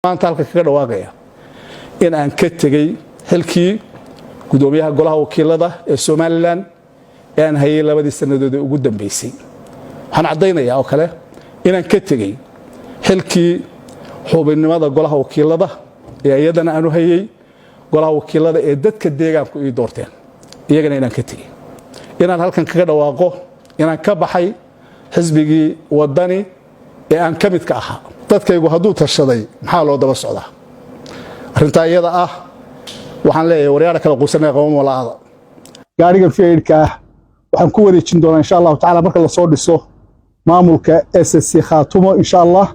maanta halka kaga dhawaaqaya in aan ka tagay xilkii gudoomiyaha golaha wakiilada ee Soomaaliland ee aan hayay labadii sanadood ugu dambeysay waxaan cadeynayaa oo kale in aan ka tagay xilkii xubinnimada golaha wakiilada ee iyadana aanu hayay golaha wakiilada ee dadka deegaanku ay doorteen iyagana inaan ka tagay inaan halkan kaga dhawaaqo inaan ka baxay xisbigii wadani ee aan ka mid ka ahaa dadkaygu hadduu tashaday maxaa loo daba socdaa arrinta iyada ah waxaan leeyahay waryaara kala quusanay qowmo walaada gaariga fiidka waxaan ku wareejin doonaa insha Allah taala marka la soo dhiso maamulka SSC Khaatumo insha Allah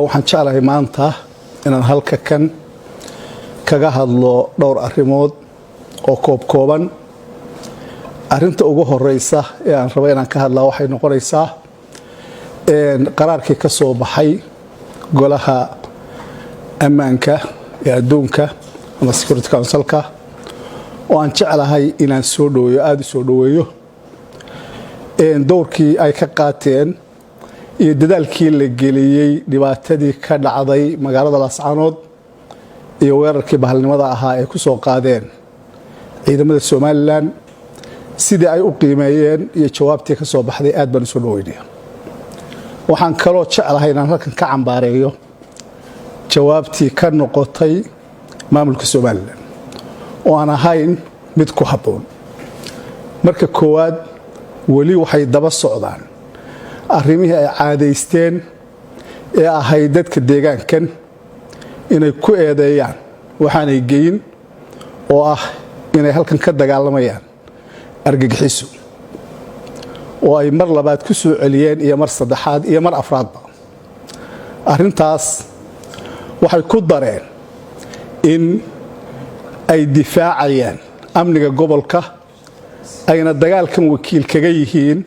waxaan jeclahay maanta inaan halka kan kaga hadlo dhowr arrimood oo kooban arrinta ugu horeysa ee aan rabo inaan ka hadlaa waxay noqonaysaa qaraarkii ka soo baxay golaha ammaanka ee adduunka ama Security Council-ka oo aan jeclahay inaan soo dhaweeyo aad u soo dhaweeyo doorkii ay ka qaateen iyo dadaalkii la geliyay dhibaatadii ka dhacday magaalada Laascaanood iyo weerarkii bahalnimada ahaa ee ku soo qaadeen ciidamada Soomaaliland sidii ay u qiimeeyeen iyo jawaabtii ka soo baxday aad baan soo dhaweynaa waxaan kaloo jeclahay inaan halkan ka cambaareeyo jawaabtii ka noqotay maamulka Soomaaliland oo aan ahayn mid ku habboon marka koowaad wali waxay daba socdaan arrimihii ay caadeysteen ee ahay dadka deegaankan inay ku eedeeyaan waxaanay geyin oo ah inay halkan ka dagaalamayaan argagixiso oo ay mar labaad ku soo celiyeen iyo mar saddexaad iyo mar afraadba arrintaas waxay ku dareen in ay difaacayaan amniga gobolka ayna dagaalkan wakiil kaga yihiin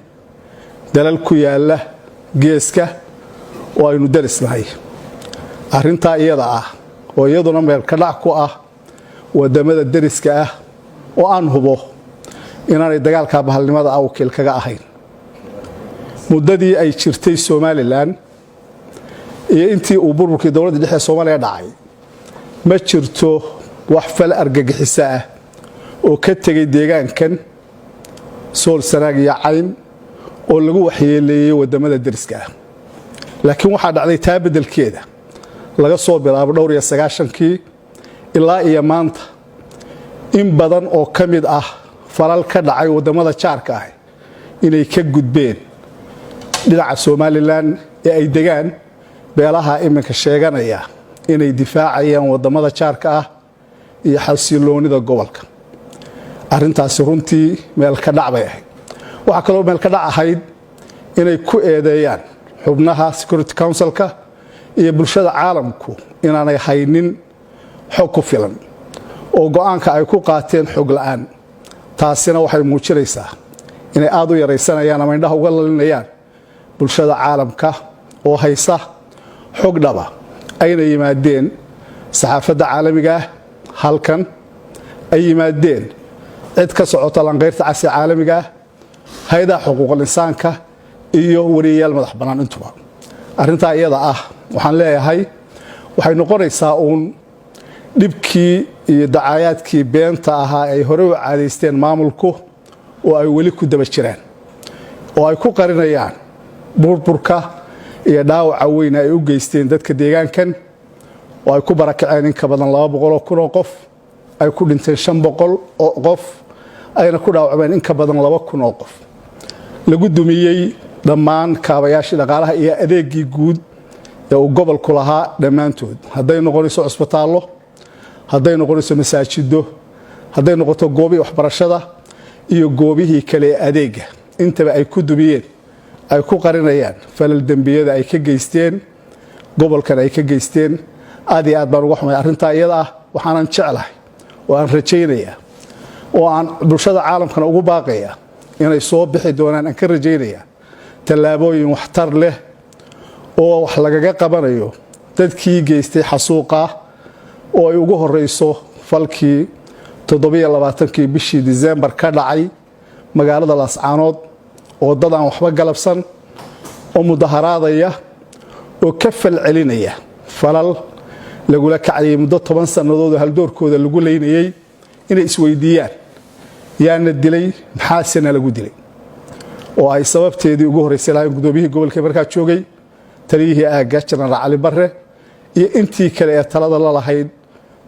dalal ku yaala geeska oo aynu darisnahay arrinta iyada ah oo iyaduna meel ka dhac ku ah wadamada dariska ah oo aan hubo inaanay dagaalka bahalnimada wakiil kaga ahayn muddadii ay jirtay Soomaaliland iyo intii uu burburkii dawladda dhexe Soomaaliya dhacay ma jirto wax fal argagixisa ah oo ka tagay deegaankan Sool Sanaag iyo Cayn oo lagu waxyeeleeyay wadamada dariska ah laakiin waxa dhacday taa bedelkeeda laga soo bilaabo dhowr iyo 90kii ilaa iyo maanta in badan oo kamid ah falal ka dhacay wadamada jaarka ah inay ka gudbeen dhinaca Soomaaliland ee ay degaan beelaha iminka sheeganaya inay difaacayaan wadamada jaarka ah iyo xasiloonida gobolka arrintaasi runtii meel ka dhac bay ahayd waxa kale oo meel ka dhac ahayd inay ku eedeeyaan xubnaha Security Council-ka iyo bulshada caalamku inaanay haynin xog ku filan oo go'aanka ay ku qaateen xog la'aan taasina waxay muujinaysaa inay aad u yareysanayaan ama indhaha uga lalinayaan bulshada caalamka oo haysa xog dhaba ayna yimaadeen saxaafadda caalamiga halkan ay yimaadeen cid ka socota lanqeyrta casri caalamiga hay'adaha xuquuqul insaanka iyo wariyaal madax banaan intuba arrinta iyada ah waxaan leeyahay waxay noqonaysaa dhibkii iyo dacaayadkii beenta ahaa ay hore u caadeysteen maamulku oo ay wali ku daba jiraan oo ay ku qarinayaan burburka iyo dhaawaca weyn ay u geysteen dadka deegaankan oo ay ku barakaceen in ka badan 200,000 oo qof ay ku dhinteen 500 oo qof ayna ku dhaawacmeen in ka badan 2,000 oo qof lagu dumiyay dhammaan kaabayaashii dhaqaalaha iyo adeegii guud ee uu gobolku lahaa dhammaantood hadday noqonayso cusbitaallo hadday noqonayso masaajido hadday noqoto goobii waxbarashada iyo goobihii kale adeega intaba ay ku dumiyeen ay ku qarinayaan falal dembiyada ay ka geysteen gobolkan ay ka geysteen aad iyo aad baan uga xumay arrintaa iyada ah waxaanan jeclahay oo aan rajaynayaa oo aan bulshada caalamkana ugu baaqaya inay soo bixi doonaan aan ka rajaynayaa tallaabooyin waxtar leh oo wax lagaga qabanayo dadkii geystay xasuuqa oo ay ugu horeyso falkii 27 bishii December ka dhacay magaalada Laascaanood oo dad aan waxba galabsan oo mudaharaadaya oo ka falcelinaya falal lagula kacay muddo 10 sanadood hal doorkooda lagu leeynayay inay isweydiiyaan yaana dilay maxaasina lagu dilay oo ay sababteedii ugu horeysay ilaa gudoomiyihii gobolka markaa joogay taliyihii aaga General Cali Barre iyo intii kale ee talada la lahayd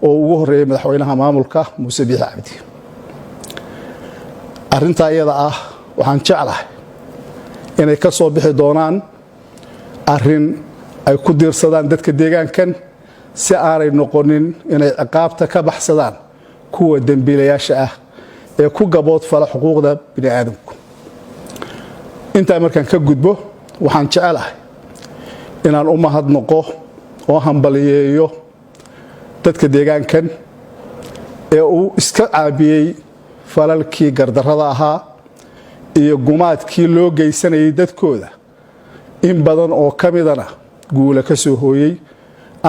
oo ugu horeeyay madaxweynaha maamulka Muuse Biixi Cabdi arrinta iyada ah waxaan jeclahay inay ka soo bixi doonaan arrin ay ku diirsadaan dadka deegaankan si aanay noqonin inay ciqaabta ka baxsadaan kuwa dambiilayaasha ah ee ku gabood fala xuquuqda bini'aadamku inta markaan ka gudbo waxaan jecelahay inaan u mahadnaqo oo hambaliyeeyo dadka deegaankan ee uu iska caabiyay falalkii gardarrada ahaa iyo gumaadkii loo geysanayay dadkooda in badan oo kamidana guula ka soo hooyay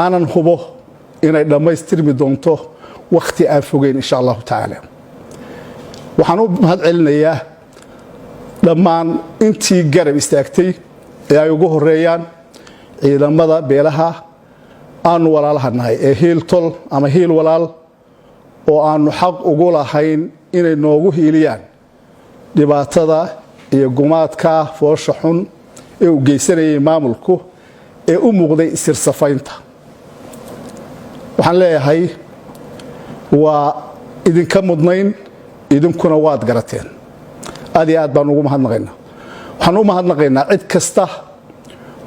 aanan hubo inay dhammaystirmi doonto waqti aan fogeyn insha Allah taala waxaan u mahad celinayaa dhammaan intii garab istaagtay ee ay ugu horeeyaan ciidamada beelaha aan walaalahanahay ee hiil tol ama hiil walaal oo aanu xaq ugu lahayn inay noogu hiiliyaan dhibaatada iyo gumaadka foosha xun ee u geysanayay maamulku ee u muuqday sirsafaynta waxaan leeyahay waa idinka mudnayn idinkuna waad garateen aad iyo aad baan ugu mahadnaqaynaa waxaan u mahadnaqaynaa cid kasta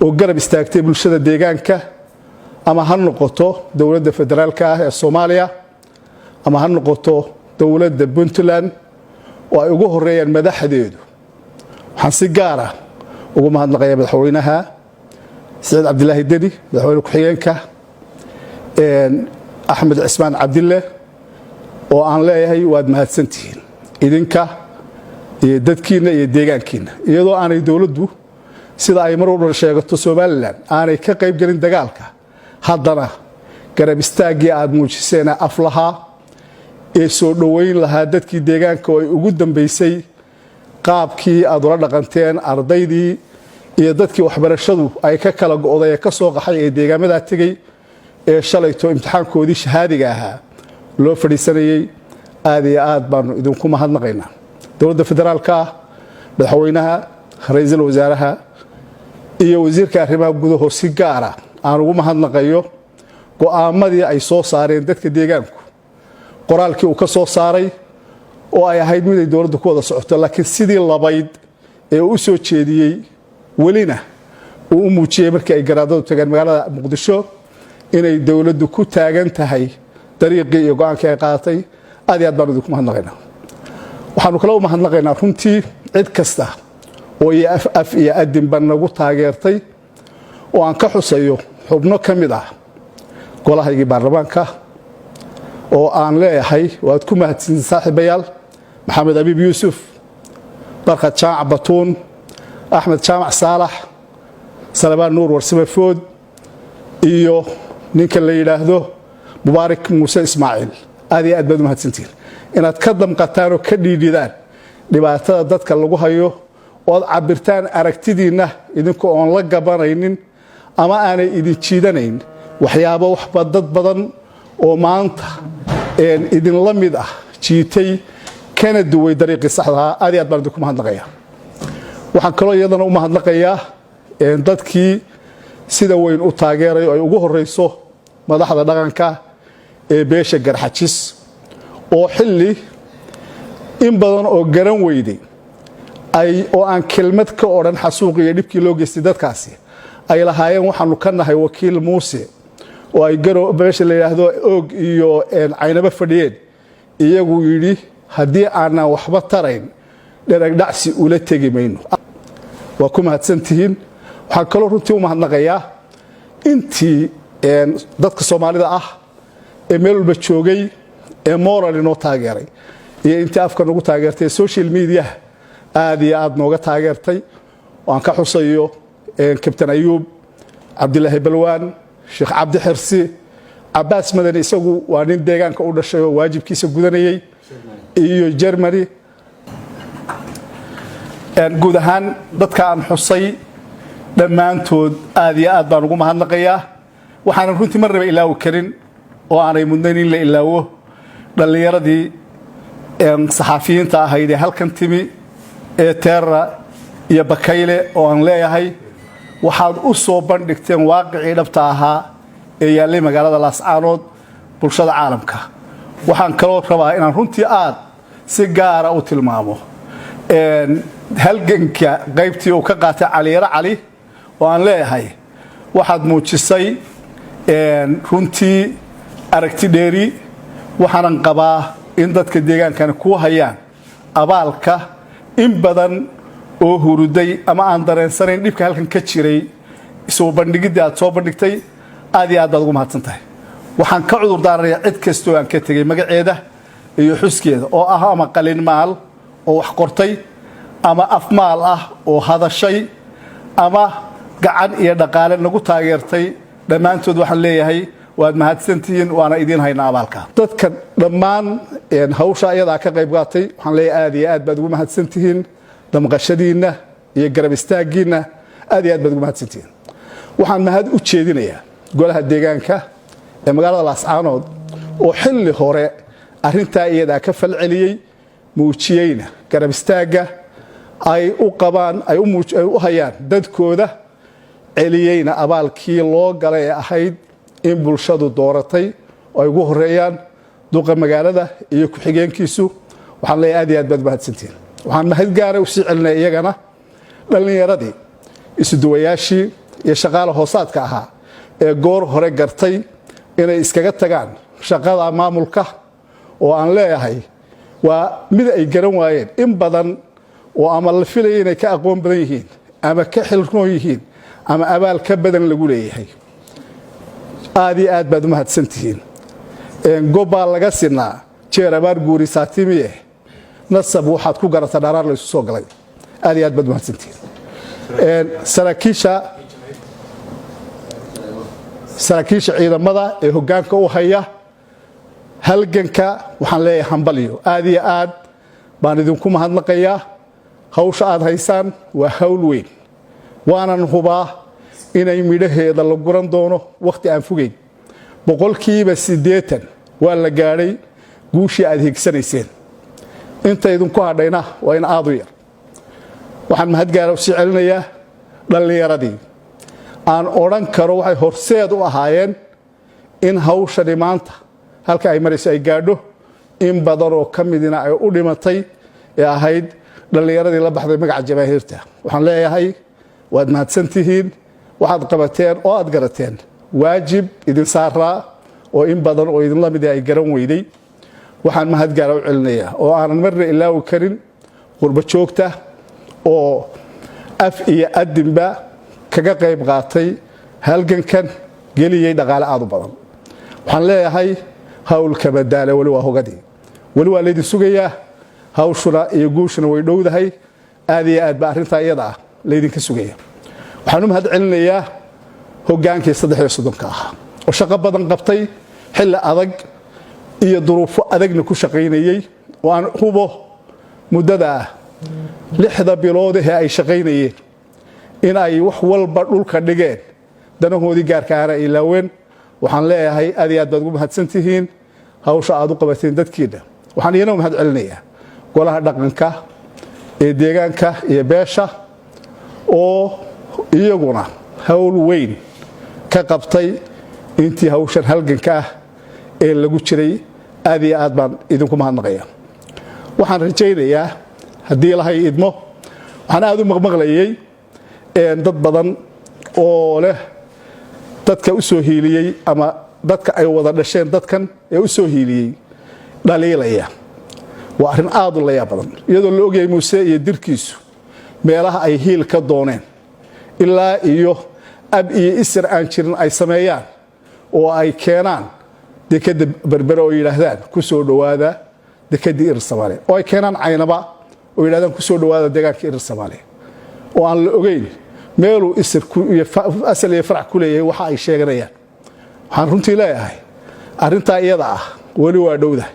oo garab istaagtay bulshada deegaanka ama ha noqoto dawladda federaalka ah ee Soomaaliya ama ha noqoto dawladda Puntland oo ay ugu horeeyaan madaxdeedu waxaan si gaar ah ugu mahadnaqayaa madaxweynaha Saciid Cabdilaahi Deni madaxweyne ku-xigeenka Axmed Cismaan Cabdille oo aan leeyahay waad mahadsantihiin idinka iyo dadkiina iyo deegaankiina iyadoo aanay dawladdu sida ay mar walba sheegato Soomaaliland aanay ka qayb galin dagaalka haddana garab istaagii aad muujiseen aflaha ee soo dhaweyn lahaa dadkii deegaanka oo ay ugu dambeysay qaabkii aad ula dhaqanteen ardaydii iyo dadkii waxbarashadu ay ka kala go'day ka soo qaxay ee deegaamada tagay ee shalayto imtixaankoodii shahaadiga ahaa loo fadhiisanayay aad iyo aad baanu idinku mahadnaqaynaa dawladda federaalka madaxweynaha ra'iisul wasaaraha iyo wasiirka arrimaha gudaha si gaar ah aan ugu mahadnaqayo go'aamadii ay soo saareen dadka deegaanku qoraalkii uu ka soo saaray oo ay ahayd mid ay dawladdu ku wada socoto laakiin sidii labayd ee uu soo jeediyay welina uu muujiyay markii ay garaadadu tageen magaalada Muqdisho inay dawladdu ku taagan tahay dariiqii iyo go'aankii ay qaadatay aad iyo aad baan idinku mahadnaqaynaa waxaanu kala u mahadnaqaynaa runtii cid kasta oo af iyo adin ban nagu taageertay oo aan ka xusayo xubno kamid ah golahaygii baarlamaanka oo aan leeyahay waad ku mahadsantiin saaxiibayaal maxamed abiib yuusuf barqad jaamac batuun axmed jaamac saalax salabaan nuur warsame food iyo ninka la yiraahdo mubaarak muuse ismaaciil aad iyo aad baad u mahadsantiin inaad ka damqataan oo ka dhiidhidaan dhibaatada dadka lagu hayo oo aad cabirtaan aragtidiina idinkoo oon la gabanaynin ama aanay idin jiidanayn waxyaabo waxba dad badan oo maanta idin la mid ah jiitay kana duway dariiqii saxda ah aad iyo aad baan idinku mahadnaqayaa waxaan kaloo iyadana u mahadnaqayaa dadkii sida weyn u taageeray oo ay ugu horeyso madaxda dhaqanka ee beesha Garxajis oo xilli in badan oo garan weyday oo aan kelmad ka oran xasuuq iyo dhibkii loo geystay dadkaasi ay lahaayeen waxaanu ka nahay wakiil Muuse oo ay garo beesha la yiraahdo og iyo caynaba fadhiyeen iyagu yiri haddii aanan waxba tarayn dherag dhacsi ula tagi mayno waa ku mahadsantihiin. waxaan kaloo runtii u mahadnaqayaa intii dadka Soomaalida ah ee meel walba joogay ee moral inoo taageeray iyo intii afka nagu taageertay social media aad iyo aad nooga taageertay. waan ka xusayo Captain Ayub, Cabdilaahi Balwaan, Sheekh Cabdi Xirsi, Abbas Madani isagu waa nin deegaanka u dhashay oo waajibkiisa gudanayay, iyo Germany. guud ahaan dadka aan xusay dhammaantood aad iyo aad baan ugu mahadnaqayaa. waxaan runtii marnaba ilaawi karin oo aanay mudnayn in la ilaawo dhallinyaradii saxaafiyiinta ahayd ee halkan timi ee Teera iyo Bakayle oo aan leeyahay waxaad u soo bandhigteen waaqicii dhabta ahaa ee yaalay magaalada Laascaanood bulshada caalamka. waxaan kaloo rabaa inaan runtii aad si gaar ah u tilmaamo halganka qaybtii uu ka qaatay Cali Yara Cali oo aan leeyahay waxaad muujisay runtii aragti dheeri. waxaan qabaa in dadka deegaankan ku hayaan abaalka in badan oo huruday ama aan dareensanayn dhibka halkan ka jiray soo bandhigidda aad soo bandhigtay. aad iyo aad baad ugu mahadsantahay. waxaan ka cudur daaranayaa cid kastoo aan ka tegay magaceeda iyo xuskeeda oo ah ama qalin maal oo wax qortay ama afmaal ah oo hadashay ama gacan iyo dhaqaale nagu taageertay. dhammaantood waxaan leeyahay waad mahadsantihiin waana idin haynaa abaalka. dadka dhammaan hawsha ayadaa ka qayb qaatay waxaan leeyahay aad iyo aad baad ugu mahadsantihiin. damqashadiinna iyo garab istaaggiinna aad iyo aad baad ugu mahadsantihiin. waxaan mahad u jeedinayaa golaha deegaanka ee magaalada Laascaanood oo xilli hore arrintaa iyadaa ka falceliyey, muujiyeyna garab istaagga ay u qabaan ay u hayaan dadkooda, celiyeyna abaalkii loo galay ee ahayd in bulshadu dooratay oo ay ugu horeeyaan duqa magaalada iyo ku-xigeenkiisu. waxaan leeyahay aad iyo aad baad mahadsantihiin. waxaan mahad gaara u sii celinaya iyagana dhallinyaradii isuduwayaashii iyo shaqaale hoosaadka ahaa ee goor hore gartay inay iskaga tagaan shaqada maamulka oo aan leeyahay waa mid ay garan waayeen in badan oo ama la filayay inay ka aqoon badan yihiin ama ka xilroon yihiin ama abaal ka badan lagu leeyahay. aad iyo aad baad u mahadsantihiin. gobbaa laga sinaa jeer abaar guuri saatimiye nasab waxaad ku garata dharaar la isu soo galay. aad iyo aad baad u mahadsantihiin. saraakiisha ciidamada ee hoggaanka u haya halganka waxaan leeyahay hambalyo. aad iyo aad baan idinku mahadnaqayaa. hawsha aad haysaan waa hawl weyn, waanan hubaa inay midhaheeda la guran doono wakhti aan fogeyn. 80% waa la gaadhay guushii aad higsanayseen. inta idinku hadhayna waa in aad u yar. waxaan mahad gaara u sii celinayaa dhallinyaradii aan odhan karo waxay horseed u ahaayeen in hawshani maanta halka ay marayso ay gaadho. in badan oo ka midina ay u dhimatay ee ahayd dhallinyaradii la baxday magaca jamaahiirta. waxaan leeyahay waad mahadsantihiin. waxaad qabateen oo aad garateen waajib idin saaraa oo in badan oo idinla mid ay garan weyday. waxaan mahad gaara u celinayaa oo aanan marna ilaawi karin qurba joogta oo af iyo adinba kaga qayb qaatay halgankan, geliyay dhaqaale aad u badan. waxaan leeyahay hawlka badaale wali waa hogadii, wali waa laydin sugayaa. hawshuna iyo guushuna way dhowdahay. aad iyo aad baa arrintaa iyada ah laydinka sugaya. waxaan u mahad celinayaa hoggaankii 33 ahaa oo shaqo badan qabtay, xilli adag iyo duruufo adagna ku shaqaynayay. oo aan hubo muddada 6 bilood ee ay shaqaynayeen in ay wax walba dhulka dhigeen, danahoodii gaarka ahna ay laaween. waxaan leeyahay aad iyo aad baad ugu mahadsantihiin hawsha aad u qabateen dadkiina. waxaan iyana u mahad celinayaa golaha dhaqanka ee deegaanka iyo beesha oo iyaguna hawl weyn ka qabtay intii hawshan halganka ah ee lagu jiray. aad iyo aad baan idinku mahadnaqayaa. waxaan rajaynayaa haddii ilahay idmo, waxaan aad u maqmaqlayay dad badan oo leh dadka u soo hiiliyey ama dadka ay wada dhasheen dadkan ee u soo hiiliyey dhaliilaya. waa arrin aad u layaab badan iyadoo la ogyahay Muuse iyo dirkiisu meelaha ay hiil ka dooneen ilaa iyo ab iyo isir aan jirin ay sameeyaan oo ay keenaan dekada berbere oo yiraahdaan ku soo dhawaada dekadii Ir Soomaaliya oo ay keenaan Caynaba oo yiraahdaan ku soo dhawaada deegaanka Ir Soomaaliya oo aan la ogeyn meelu isirku iyo asal iyo farac ku leeyahay waxa ay sheeganayaan waxaan runtii leeyahay arinta iyada ah wali waa dhowdahay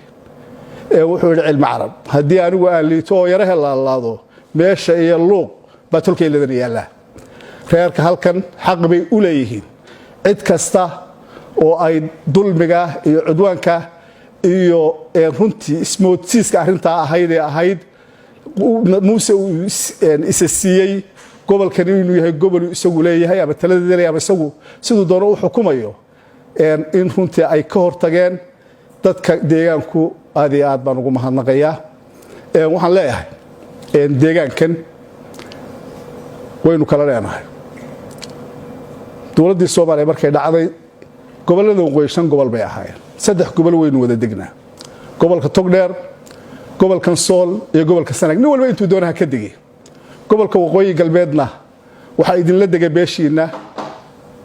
wuxuu yiri cilmi carab hadii anigu aan liito oo yara helaado meesha iyo luuq batulkay leedan yaala reerka halkan xaq bay u leeyihiin cid kasta oo ay dulmiga iyo cudwaanka iyo runtii ismoodsiiska arinta ahayd muuse isa siiyay gobolkan inuu yahay gobol isagu leeyahay ama taladeeda ama isagu sidoo doono u xukumayo in runtii ay ka hortageen dadka deegaanku aad iyo aad baan ugu mahadnaqayaa waxaan leeyahay deegaankan waynu kala leenahay dowladda Soomaaliya markay dhacday gobolada waqooyi gobol bay ahaayeen saddex gobol waynu wada degnaa gobolka Togdheer gobolkan Sool iyo gobolka Sanaag nin walba intuu doonaha ka digay gobolka waqooyi galbeedna waxa idin la degay beeshiina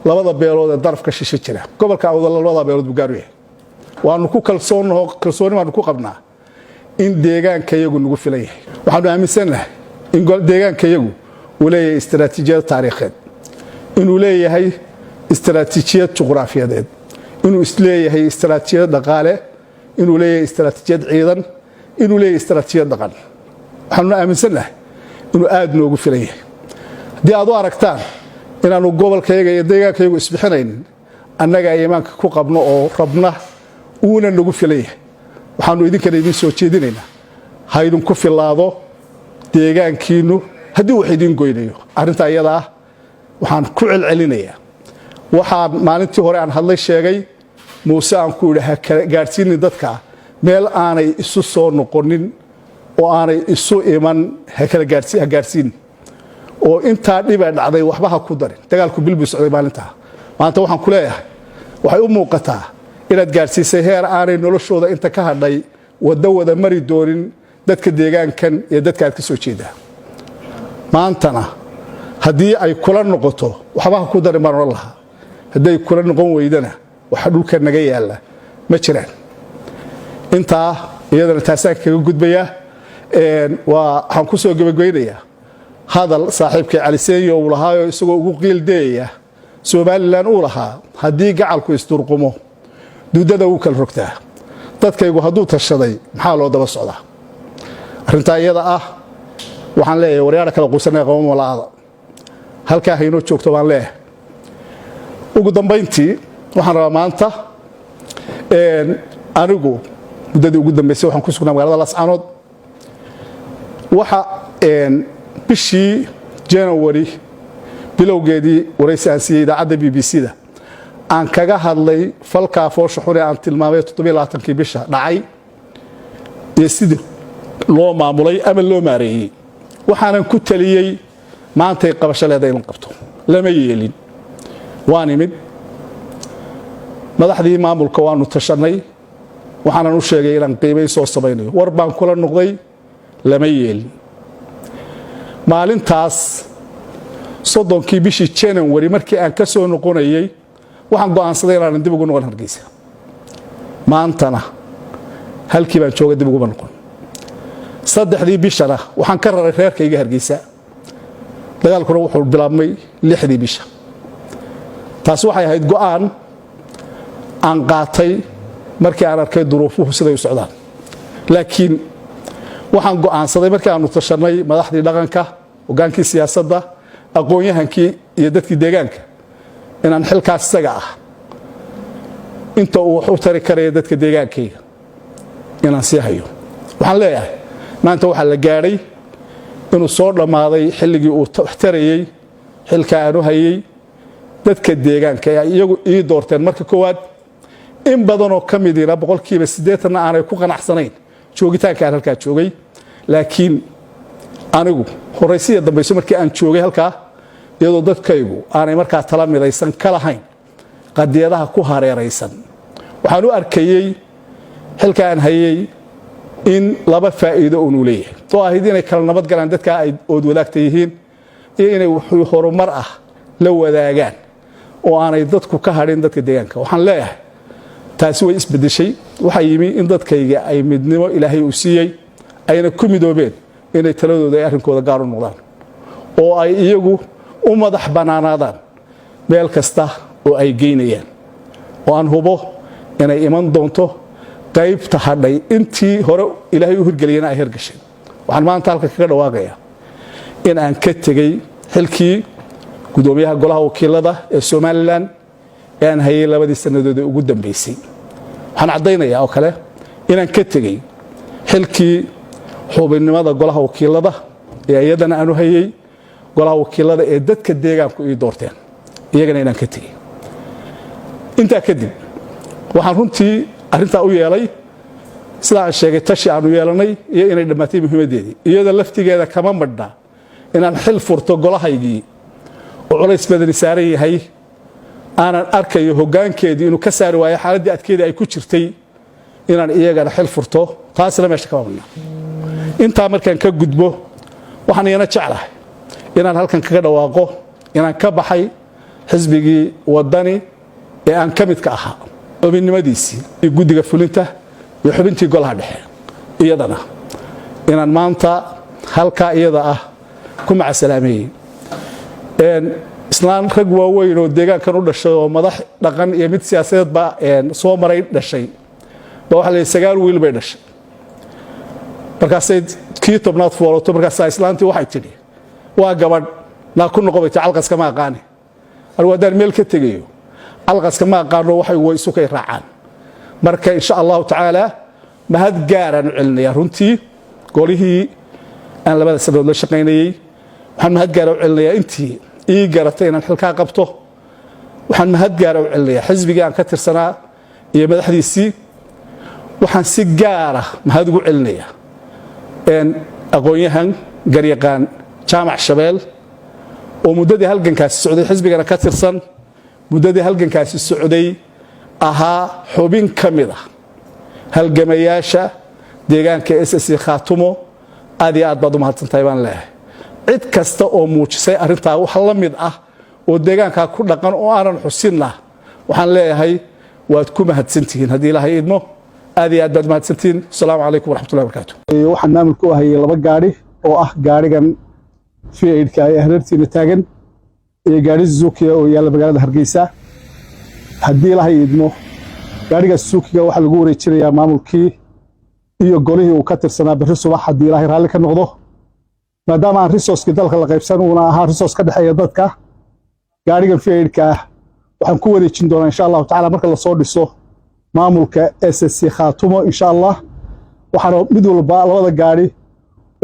labada beelood ee darafka shishe jira gobolka awdal labada beelood buu gaar yahay waanu ku kalsooni waanu ku qabnaa in deegaanka iyagu nagu filan yahay waxaanu aaminsanahay in deegaanka iyagu uu leeyahay istiraatiijiyad taariikheed inuu leeyahay istiraatiijiyad juqraafiyadeed inuu isleeyahay istiraatiijiyad dhaqaale inuu leeyahay istiraatiijiyad ciidan inuu leeyahay istiraatiijiyad dhaqan waxaanu aaminsanahay inuu aad noogu filan yahay hadii aad u aragtaan inaanu gobolkayga iyo deegaankaygu isbixinaynin annaga ay iimaanka ku qabno oo rabna uuna nagu filan yahay waxaanu idinkana idin soo jeedinaynaa ha idinku filaado deegaankiinu haddii wax idin goynayo arrinta iyada ah waxaan ku celcelinayaa waxaan maalintii hore aan hadlay sheegay muuse aan ku yidhi ha gaadhsiinin dadka meel aanay isu soo noqonin oo aanay isu iman ha gaadhsiin oo intaa dhiba dhacday waxba ha ku darin dagaalku bilbu socday maalinta maanta waxaan ku leeyahay waxay u muuqataa inaad gaadhsiisay heer aanay noloshooda inta ka hadhay wada mari doonin dadka deegaankan iyo dadka aad ka soo jeedaa maantana haddii ay kula noqoto waxba ha ku darin baan oran lahaa haddii ay kula noqon weydana waxa dhulka naga yaala ma jiraan intaa iyadana taasaan kaga gudbayaa waxaan ku soo gabagabeynayaa hadal saaxiibkay Cali Seeyo uu lahaa isagoo ugu qiildeeya Soomaaliland uu lahaa haddii gacalku isturqumo dudada uu kala rogtaa dadkaygu hadduu tashaday maxaa loo daba socdaa arrinta iyada ah waxaan leeyahay waryaada kala quusanay qowmo walaada halka hayno joogto baan leeyahay ugu dambeyntii waxaan rabaa maanta anigu muddadii ugu dambeysay waxaan ku sugnaa magaalada Laascaanood waxa bishii January bilowgeedii waraysi aan siiyay idaacadda BBC-da aan kaga hadlay falka foosho xun ee aan tilmaamay 27 bisha dhacay iyo sidii loo maamulay ama loo maareeyay waxaanan ku taliyay maanta ay qabasho leedahay in qabto lama yeelin waan imid madaxdii maamulka waanu tashanay waxaanan u sheegay inaan qiimay soo samaynayo war baan kula noqday lama yeelin maalintaas 30 bishii January markii aan ka soo noqonayay waxaan go'aansaday inaan dib ugu noqon Hargeysa maantana halkii baan joogay dib ugu noqon saddexdii bishana waxaan ka raray reerkayga Hargeysa dagaalkuna wuxuu bilaabmay 6dii bisha taas waxay ahayd go'aan aan qaatay markii aan arkay duruufuhu siday u socdaan laakiin waxaan go'aansaday markii aanu tashanay madaxdii dhaqanka hogaankii siyaasadda aqoon-yahankii iyo dadkii deegaanka inaan xilkaas isaga ah inta uu wax u tari karayo dadka deegaankayga inaan sii hayo waxaan leeyahay maanta waxaa la gaadhay inuu soo dhammaaday xilligii uu tarayay xilka aanu hayay dadka deegaanka iyagu ii doorteen marka koowaad in badan oo ka midina 80% aanay ku qanacsanayn joogitaanka aan halka joogay laakiin anigu horeysiya dambayso markii aan joogay halka iyadoo dadkaygu aanay markaa tala midaysan ka lahayn qadiyadaha ku hareeraysan waxaan u arkayay xilka aan hayay in laba faa'iido uu leeyahay oo ah inay kala nabad galaan dadka ay ood wadaagta yihiin iyo inay wuxuu horumar ah la wadaagaan oo aanay dadku ka hadhin dadka deegaanka waxaan leeyahay taasi way isbedeshay waxa yimi in dadkayga ay midnimo ilaahay u siiyay ayna ku midoobeen inay taladooda ay arrinkooda gaar u noqdaan oo ay iyagu u madax banaanaadaan meel kasta oo ay geynayaan oo aan hubo inay iman doonto qaybta hadhay intii hore ilaahay u hirgeliyana ay hirgashay waxaan maanta halka kaga dhawaaqayaa in aan ka tegey xilkii gudoomiyaha golaha wakiilada ee Somaliland ee aan hayay 2 sanadood ugu dambeysay waxaan cadeynayaa oo kale in aan ka tegey xilkii xubinnimada golaha wakiilada ee iyadana aanu hayay golaha wakiilada ee dadka deegaanku ay doorteen iyagana inaan ka tegey inta kadib waxaan runtii arrinta u yeelay sida aan sheegay tashi aanu yeelanay iyo inay dhamaatay muhiimadeedii iyada laftigeeda kama madna inaan xil furto golahaygii oo culays badan saaran yahay aanan arkayo hoggaankeedii inuu ka saari waayo xaaladii adkeedii ay ku jirtay inaan iyagana xil furto taasina meesha kama madna inta markaan ka gudbo waxaan iyana jeclahay inaan halkan kaga dhawaaqo inaan ka baxay xisbigii wadani ee aan ka mid ka ahaa xubinimadiisii iyo guddiga fulinta iyo xubintii golaha dhexe iyadana inaan maanta halka iyada ah ku macsalaamay islaan rag waaweyn oo deegaankan u dhashay oo madax dhaqan iyo mid siyaasadeed ba soo maray dhashay ba waxa la 9 wiil bay dhashay markaasay kii tobnaad foolato markaasay islaantii waxay tidhi waa gabadh na ku noqobayta calqaska ma aqaan arwadaan meel ka tagayo calqaska ma aqaano waxay way isu kay raacaan marka insha Allah taala mahad gaaran cilniya runtii golihii aan 2 sanadood la shaqeynayay waxaan mahad gaar u cilniya intii ii garatay inaan xilka qabto waxaan mahad gaar u cilniya xisbiga aan ka tirsanaa iyo madaxdiisii waxaan si gaar ah mahad ugu cilniya aqoonyahan garyaqaan jaamac shabeel oo muddadii halgankaasi socday xisbigana ka tirsan muddadii halgankaasi socday ahaa xubin kamid ah halgamayaasha deegaanka SSC Khaatumo aad iyo aad baad u mahadsantahay baan leeyahay cid kasta oo muujisay arintaa wax la mid ah oo deegaanka ku dhaqan oo aanan xusinna waxaan leeyahay waad ku mahadsantihiin hadii Ilaahay idmo aad iyo aad baad mahadsantihiin assalaamu calaykum waraxmatullaahi wabarakaatuh waxaan maamulka u hayay 2 gaari oo ah gaarigan fiidka ay hareertiina taagan ee gaari Suzuki oo yaala magaalada Hargeysa hadii Ilaahay idmo gaariga Suzuki waxa lagu wareejinayaa maamulkii iyo golihii uu ka tirsanaa bari subax hadii Ilaahay raali ka noqdo maadaama aan resource dalka la qaybsan una ahaa resource ka dhaxeeya dadka gaariga fiidka waxaan ku wareejin doonaa insha Allah taala marka la soo dhiso maamulka SSC Khaatumo insha Allah waxaan mid walba 2 gaari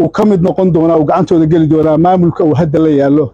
uu ka mid noqon doonaa oo gacantooda gali doonaa maamulka uu hadda la yaalo